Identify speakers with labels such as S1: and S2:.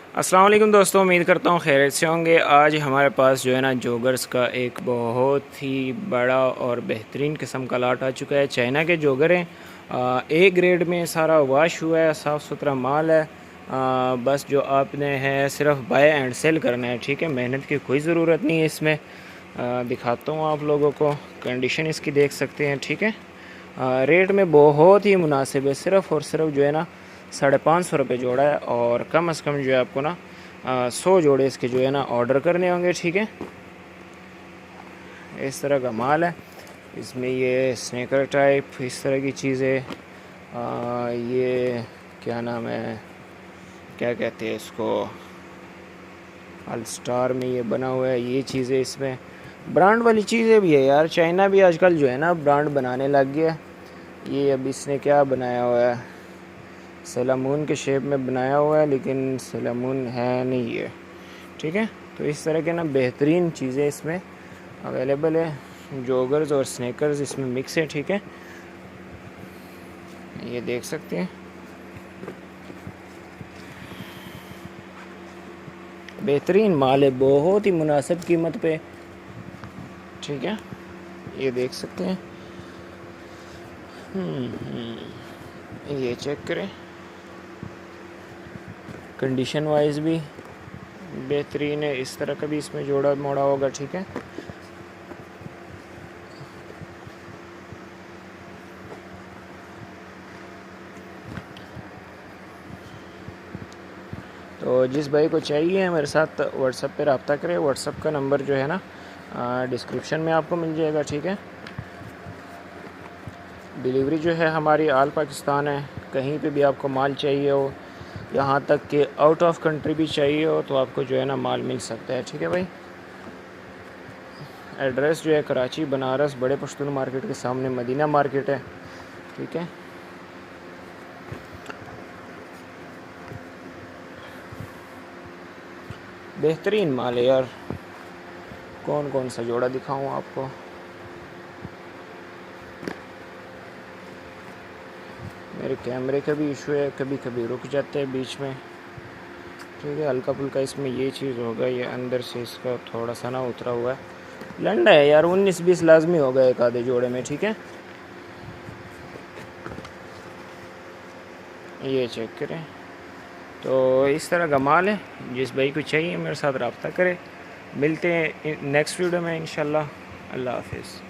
S1: अस्सलाम वालेकुम दोस्तों, उम्मीद करता हूँ खैरियत से होंगे। आज हमारे पास जो है ना जोगर्स का एक बहुत ही बड़ा और बेहतरीन किस्म का लाट आ चुका है। चाइना के जोगर हैं, ए ग्रेड में सारा वाश हुआ है, साफ़ सुथरा माल है। बस जो आपने है सिर्फ बाय एंड सेल करना है, ठीक है। मेहनत की कोई ज़रूरत नहीं है इसमें। दिखाता हूँ आप लोगों को, कंडीशन इसकी देख सकते हैं, ठीक है। रेट में बहुत ही मुनासिब है, सिर्फ़ और सिर्फ जो है ना 550 रुपये जोड़ा है। और कम से कम जो है आपको ना 100 जोड़े इसके जो है ना ऑर्डर करने होंगे, ठीक है। इस तरह का माल है इसमें, ये स्नेकर टाइप इस तरह की चीज़ें। ये क्या नाम है, क्या कहते हैं इसको, अल स्टार में ये बना हुआ है। ये चीज़ें इसमें ब्रांड वाली चीज़ें भी है यार। चाइना भी आजकल जो है ना ब्रांड बनाने लग गया। ये अब इसने क्या बनाया हुआ है, सेलामून के शेप में बनाया हुआ है, लेकिन सेलामून है नहीं ये, ठीक है। तो इस तरह के ना बेहतरीन चीज़ें इसमें अवेलेबल है। जॉगर्स और स्नेकर्स इसमें मिक्स है, ठीक है। ये देख सकते हैं, बेहतरीन माल है, बहुत ही मुनासिब कीमत पे, ठीक है। ये देख सकते हैं। ये चेक करें, कंडीशन वाइज भी बेहतरीन है। इस तरह का भी इसमें जोड़ा मोड़ा होगा, ठीक है। तो जिस भाई को चाहिए मेरे साथ व्हाट्सएप पे रब्ता करें। व्हाट्सएप का नंबर जो है ना डिस्क्रिप्शन में आपको मिल जाएगा, ठीक है। डिलीवरी जो है हमारी ऑल पाकिस्तान है। कहीं पे भी आपको माल चाहिए हो, यहाँ तक कि आउट ऑफ कंट्री भी चाहिए हो, तो आपको जो है ना माल मिल सकता है, ठीक है भाई। एड्रेस जो है कराची बनारस बड़े पश्तून मार्केट के सामने मदीना मार्केट है, ठीक है। बेहतरीन माल है यार। कौन कौन सा जोड़ा दिखाऊं आपको, मेरे कैमरे का भी इशू है, कभी कभी रुक जाते हैं बीच में, ठीक है। हल्का फुल्का इसमें ये चीज़ होगा, ये अंदर से इसका थोड़ा सा ना उतरा हुआ है, लंडा है यार। 19-20 लाजमी होगा एक आधे जोड़े में, ठीक है। ये चेक करें। तो इस तरह का माल है, जिस भाई को चाहिए मेरे साथ रब्ता करें। मिलते हैं नेक्स्ट वीडियो में इंशाल्लाह। अल्लाह हाफिज़।